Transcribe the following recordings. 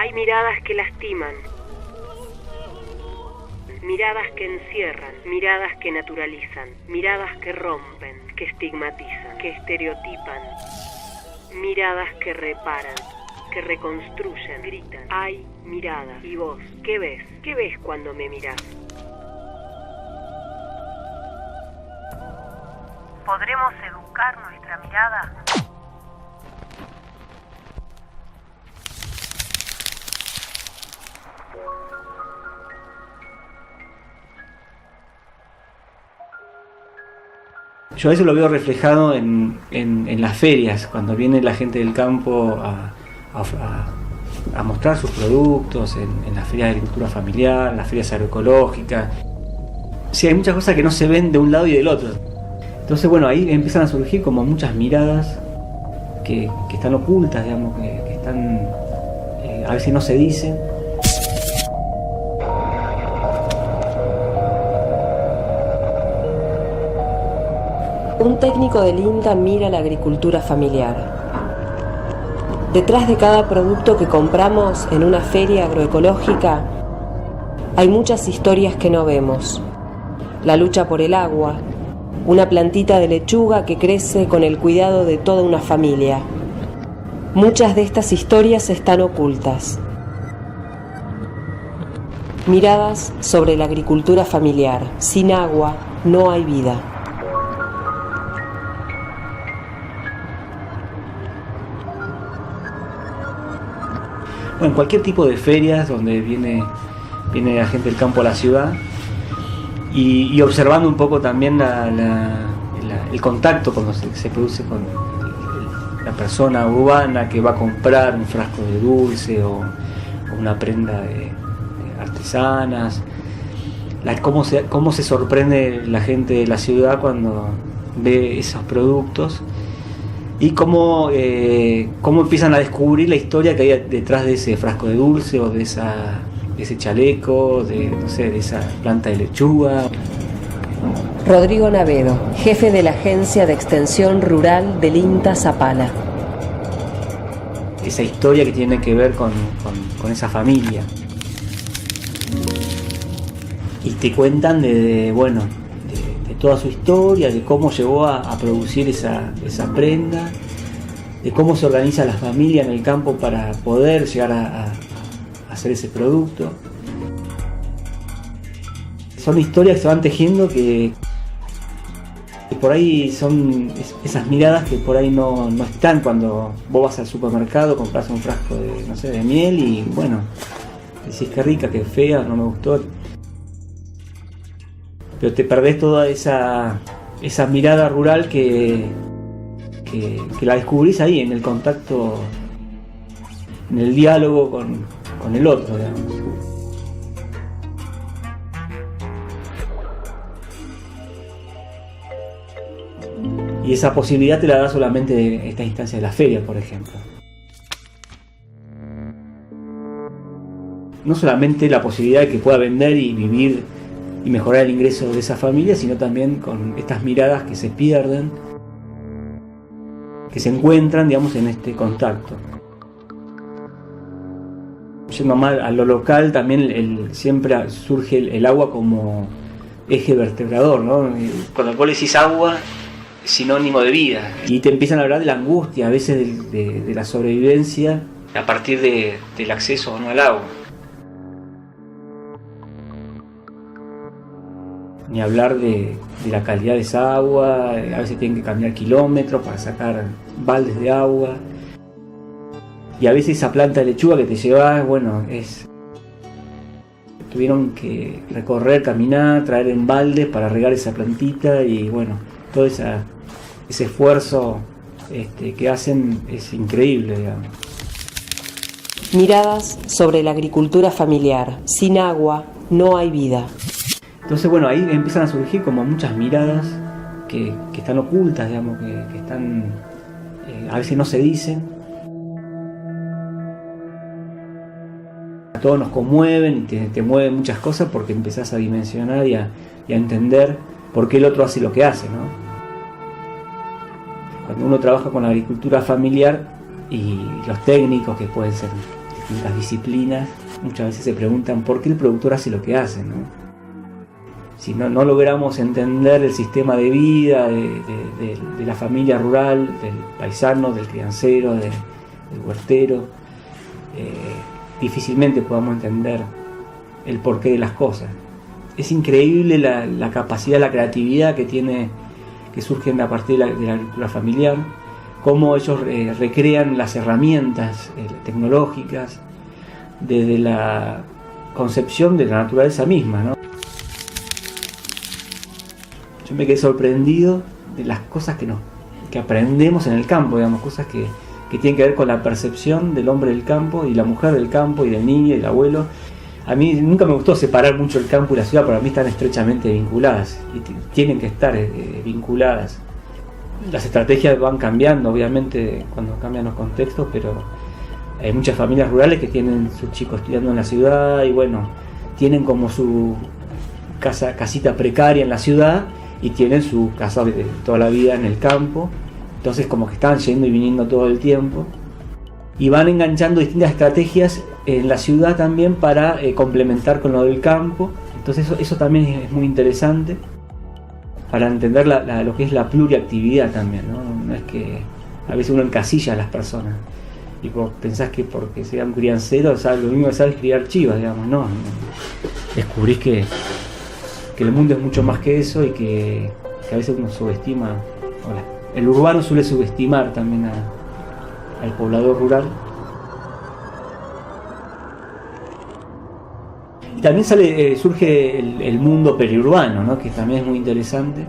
Hay miradas que lastiman, miradas que encierran, miradas que naturalizan, miradas que rompen, que estigmatizan, que estereotipan, miradas que reparan, que reconstruyen, gritan. Hay miradas. ¿Y vos qué ves? ¿Qué ves cuando me mirás? ¿Podremos educar nuestra mirada? Yo a veces lo veo reflejado en las ferias, cuando viene la gente del campo a mostrar sus productos, en las ferias de agricultura familiar, las ferias agroecológicas. Sí, hay muchas cosas que no se ven de un lado y del otro. Entonces, bueno, ahí empiezan a surgir como muchas miradas que están ocultas, digamos, que están, a veces no se dicen. Un técnico del INTA mira la agricultura familiar. Detrás de cada producto que compramos en una feria agroecológica hay muchas historias que no vemos. La lucha por el agua, una plantita de lechuga que crece con el cuidado de toda una familia. Muchas de estas historias están ocultas. Miradas sobre la agricultura familiar. Sin agua no hay vida. En cualquier tipo de ferias donde viene la gente del campo a la ciudad y observando un poco también el contacto cuando se produce con la persona urbana que va a comprar un frasco de dulce o una prenda de artesanas, cómo se sorprende la gente de la ciudad cuando ve esos productos. Y cómo empiezan a descubrir la historia que hay detrás de ese frasco de dulce o de ese chaleco, de esa planta de lechuga. Rodrigo Navedo, jefe de la Agencia de Extensión Rural del INTA Zapala. Esa historia que tiene que ver con esa familia. Y te cuentan de toda su historia, de cómo llegó a producir esa prenda, de cómo se organiza la familia en el campo para poder llegar a hacer ese producto. Son historias que se van tejiendo que por ahí son esas miradas que por ahí no están cuando vos vas al supermercado, compras un frasco de miel y bueno, decís qué rica, qué fea, no me gustó. Pero te perdés toda esa mirada rural que la descubrís ahí, en el contacto, en el diálogo con el otro, digamos. Y esa posibilidad te la da solamente esta instancia de la feria, por ejemplo. No solamente la posibilidad de que pueda vender y vivir y mejorar el ingreso de esa familia, sino también con estas miradas que se pierden, que se encuentran, digamos, en este contacto. Yendo más a lo local, también siempre surge el agua como eje vertebrador, ¿no? Cuando vos decís agua, es sinónimo de vida. Y te empiezan a hablar de la angustia, a veces de la sobrevivencia, a partir del acceso o no al agua. Ni hablar de la calidad de esa agua, a veces tienen que caminar kilómetros para sacar baldes de agua. Y a veces esa planta de lechuga que te llevas, tuvieron que recorrer, caminar, traer en baldes para regar esa plantita y todo ese esfuerzo que hacen es increíble, digamos. Miradas sobre la agricultura familiar. Sin agua no hay vida. Entonces, ahí empiezan a surgir como muchas miradas que están ocultas, digamos, que están, a veces no se dicen. A todos nos conmueven y te mueven muchas cosas porque empezás a dimensionar y a entender por qué el otro hace lo que hace, ¿no? Cuando uno trabaja con la agricultura familiar y los técnicos que pueden ser distintas disciplinas, muchas veces se preguntan por qué el productor hace lo que hace, ¿no? Si no logramos entender el sistema de vida de la familia rural, del paisano, del criancero, del huertero, difícilmente podamos entender el porqué de las cosas. Es increíble la capacidad, la creatividad que surgen a partir de la agricultura familiar, cómo ellos recrean las herramientas tecnológicas desde la concepción de la naturaleza misma, ¿no? Yo me quedé sorprendido de las cosas que aprendemos en el campo, digamos, cosas que tienen que ver con la percepción del hombre del campo y la mujer del campo y del niño y del abuelo. A mí nunca me gustó separar mucho el campo y la ciudad, pero a mí están estrechamente vinculadas y tienen que estar vinculadas. Las estrategias van cambiando, obviamente, cuando cambian los contextos, pero hay muchas familias rurales que tienen sus chicos estudiando en la ciudad y bueno, tienen como su casita precaria en la ciudad y tienen su casa de toda la vida en el campo. Entonces como que están yendo y viniendo todo el tiempo y van enganchando distintas estrategias en la ciudad también para complementar con lo del campo. Entonces eso también es muy interesante para entender lo que es la pluriactividad también, ¿no? No es que a veces uno encasilla a las personas y vos pensás que porque sean crianceros, lo único que sabes es criar chivas, digamos. No. Descubrís que el mundo es mucho más que eso y que a veces uno subestima. El urbano suele subestimar también al poblador rural. Y también surge el mundo periurbano, ¿no? Que también es muy interesante.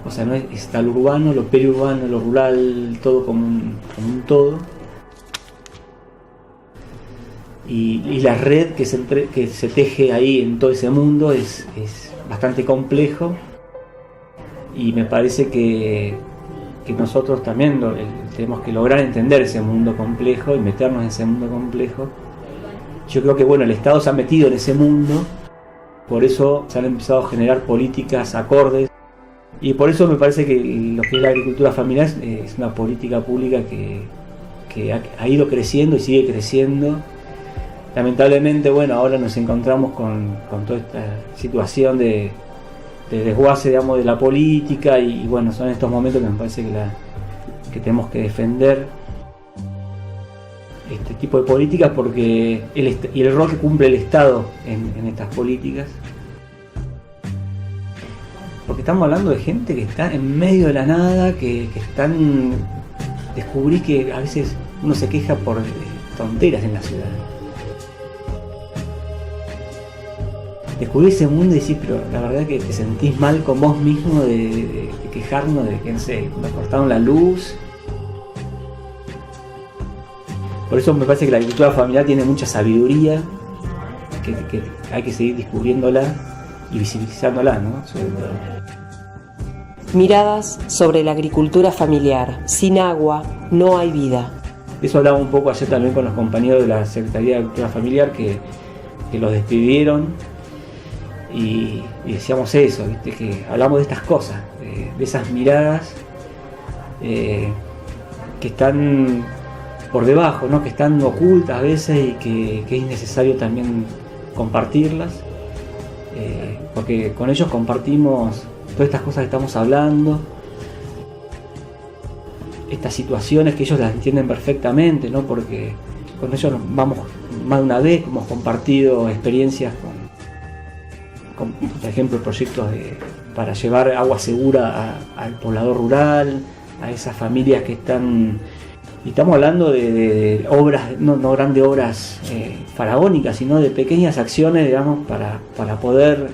O sea, no está lo urbano, lo periurbano, lo rural, todo como un todo. Y la red que se teje ahí en todo ese mundo es bastante complejo. Y me parece que nosotros también tenemos que lograr entender ese mundo complejo y meternos en ese mundo complejo. Yo creo que el Estado se ha metido en ese mundo, por eso se han empezado a generar políticas acordes y por eso me parece que lo que es la agricultura familiar es una política pública que ha ido creciendo y sigue creciendo. Lamentablemente, ahora nos encontramos con toda esta situación de desguace, digamos, de la política y son estos momentos que me parece que tenemos que defender este tipo de políticas porque el rol que cumple el Estado en estas políticas, porque estamos hablando de gente que está en medio de la nada, que descubrís que a veces uno se queja por tonteras en la ciudad. Descubrí ese mundo y decís, pero la verdad que te sentís mal con vos mismo de quejarnos de que, no sé, nos cortaron la luz. Por eso me parece que la agricultura familiar tiene mucha sabiduría, que hay que seguir descubriéndola y visibilizándola, ¿no? Sobre todo. Miradas sobre la agricultura familiar. Sin agua no hay vida. Eso hablaba un poco ayer también con los compañeros de la Secretaría de Agricultura Familiar que los despidieron. Y decíamos eso, ¿viste? Que hablamos de estas cosas, de esas miradas que están por debajo, ¿no? Que están ocultas a veces y que es necesario también compartirlas, porque con ellos compartimos todas estas cosas que estamos hablando, estas situaciones que ellos las entienden perfectamente, ¿no? Porque con ellos vamos más de una vez, hemos compartido experiencias con por ejemplo, proyectos para llevar agua segura al poblador rural, a esas familias que están... Y estamos hablando de obras, no grandes obras faraónicas, sino de pequeñas acciones, digamos, para poder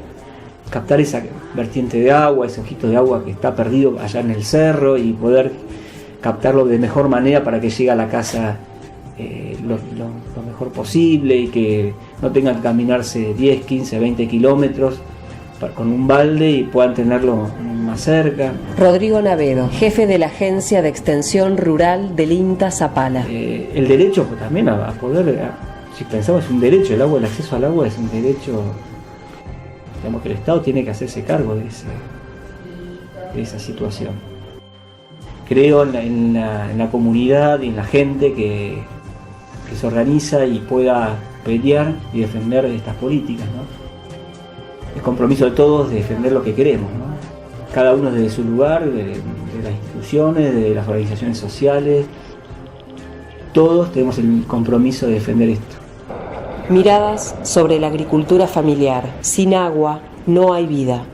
captar esa vertiente de agua, ese ojito de agua que está perdido allá en el cerro y poder captarlo de mejor manera para que llegue a la casa lo mejor posible y que no tengan que caminarse 10, 15, 20 kilómetros con un balde y puedan tenerlo más cerca. Rodrigo Navedo, jefe de la Agencia de Extensión Rural del INTA Zapala. El derecho también a poder, si pensamos, es un derecho, el acceso al agua es un derecho, digamos que el Estado tiene que hacerse cargo de esa situación. Creo en la comunidad y en la gente que que se organiza y pueda pelear y defender estas políticas, ¿no? El compromiso de todos de defender lo que queremos, ¿no? Cada uno desde su lugar, de las instituciones, de las organizaciones sociales, todos tenemos el compromiso de defender esto. Miradas sobre la agricultura familiar. Sin agua no hay vida.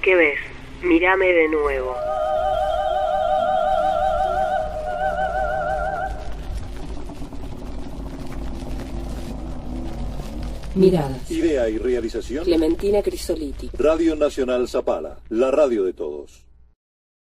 ¿Qué ves? Mírame de nuevo. Miradas. Idea y realización. Clementina Crisoliti. Radio Nacional Zapala, la radio de todos.